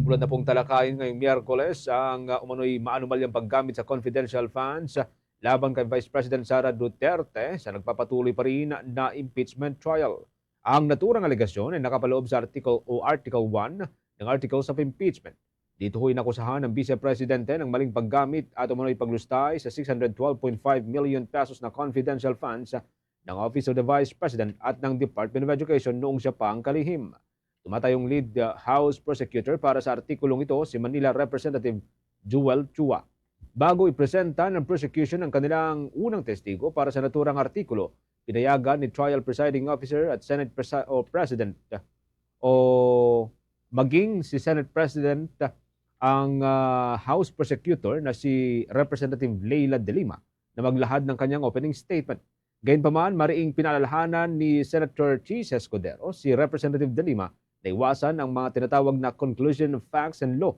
Simulan na pong talakayin ngayong Miyerkules ang umano'y maanumalyang paggamit sa confidential funds laban kay Vice President Sara Duterte sa nagpapatuloy pa rin na impeachment trial. Ang naturang alegasyon ay nakapaloob sa Article 1 ng Articles of Impeachment. Dito ho'y nakusahan ng Vice Presidente ng maling paggamit at umano'y paglustay sa 612.5 million pesos na confidential funds ng Office of the Vice President at ng Department of Education noong siya pang kalihim. Tumatayong lead House Prosecutor para sa artikulong ito si Manila Representative Joel Chua. Bago ipresenta ng prosecution ang kanilang unang testigo para sa naturang artikulo, pinayagan ni Trial Presiding Officer at Senate President o maging si Senate President ang House Prosecutor na si Representative Leila De Lima na maglahad ng kanyang opening statement. Gayunpaman, mariing pinalalahanan ni Senator Chis Escudero si Representative De Lima na iwasan ang mga tinatawag na conclusion of facts and law.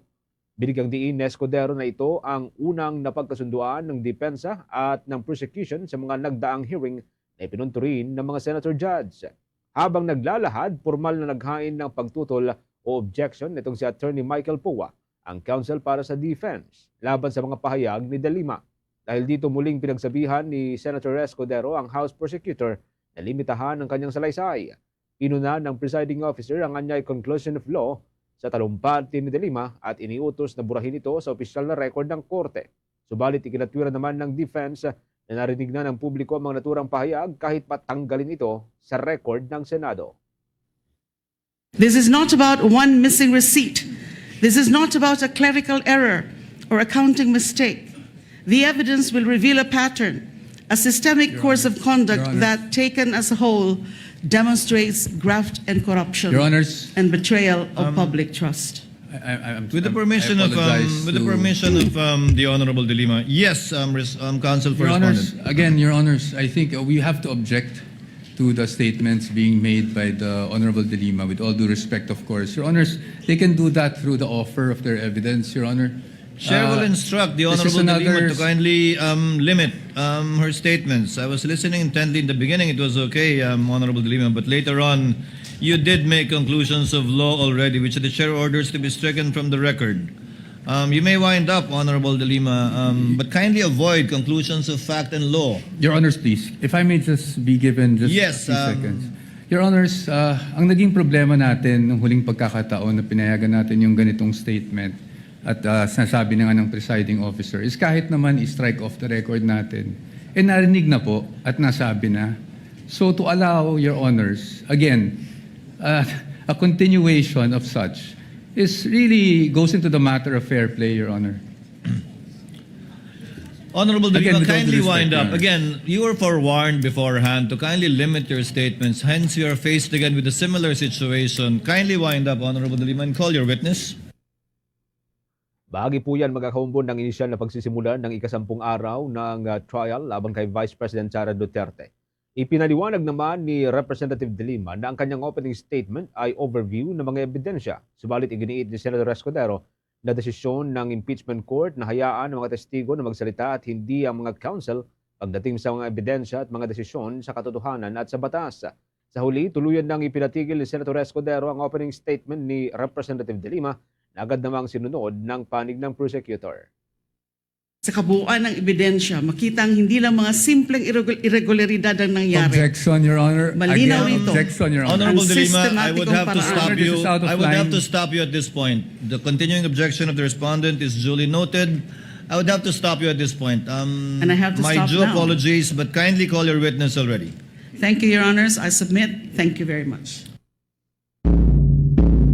Binigyang diin ni Escudero na ito ang unang napagkasunduan ng depensa at ng prosecution sa mga nagdaang hearing na ipinunto rin ng mga senator judge. Habang naglalahad, formal na naghain ng pagtutol o objection nitong si Attorney Michael Powa, ang counsel para sa defense, laban sa mga pahayag ni De Lima. Dahil dito muling pinagsabihan ni Senator Escudero ang House Prosecutor na limitahan ang kanyang salaysay. Inuna ng presiding officer ang anyay conclusion of law sa talumpati ni De Lima at iniutos na burahin ito sa opisyal na record ng korte. Subalit ikinatwiran naman ng defense na narinig na ng publiko ang mga naturang pahayag kahit patanggalin ito sa record ng Senado. This is not about one missing receipt. This is not about a clerical error or accounting mistake. The evidence will reveal a pattern, a systemic course of conduct that, taken as a whole, demonstrates graft and corruption Your Honors, and betrayal of public trust. With the permission of the Honorable De Lima, yes, Counsel for Your Honors, Respondent. again, Your Honors, I think we have to object to the statements being made by the Honorable De Lima, with all due respect, of course. Your Honors, they can do that through the offer of their evidence, Your Honor. Chair will instruct the this is Honorable De Lima another- to kindly limit her statements. I was listening intently in the beginning. It was okay, Honorable De Lima, but later on, you did make conclusions of law already, which the chair orders to be stricken from the record. You may wind up, Honorable De Lima, but kindly avoid conclusions of fact and law. Your Honors, please, if I may just be given just Yes, a few seconds. Your Honors, ang naging problema natin nung huling pagkakataon na pinayagan natin yung ganitong statement at sinasabi na nga ng presiding officer is kahit naman i-strike off the record natin, narinig na po at nasabi na. So to allow, Your Honors, again, a continuation of such is really goes into the matter of fair play, Your Honor. Honorable De Again, Lima, with all due kindly respect, wind Your up. Honor. Again, you were forewarned beforehand to kindly limit your statements. Hence, you are faced again with a similar situation. Kindly wind up, Honorable De Lima, and call your witness. Bahagi po yan magkakaumbon ng inisyal na pagsisimulan ng ikasampung araw ng trial laban kay Vice President Sara Duterte. Ipinaliwanag naman ni Representative De Lima na ang kanyang opening statement ay overview ng mga ebidensya. Subalit iginiit ni Senator Escudero na desisyon ng impeachment court na hayaan ang mga testigo na magsalita at hindi ang mga counsel pagdating sa mga ebidensya at mga desisyon sa katotohanan at sa batas. Sa huli, tuluyan nang ipinatigil ni Senator Escudero ang opening statement ni Representative De Lima na agad namang sinunod ng panig ng prosecutor. Sa kabuuan ng ebidensya, makita ang hindi lang mga simpleng irregularidad ang nangyari. Objection, Your Honor. Malinaw Again, nito. objection, Your Honor. Honorable Ang De Lima, I would have to sistematikong stop paraan. you. This is out of I would have line. to stop you at this point. The continuing objection of the respondent is duly noted. I would have to stop you at this point. And I have to my stop due now. apologies, but kindly call your witness already. Thank you, Your Honors. I submit. Thank you very much.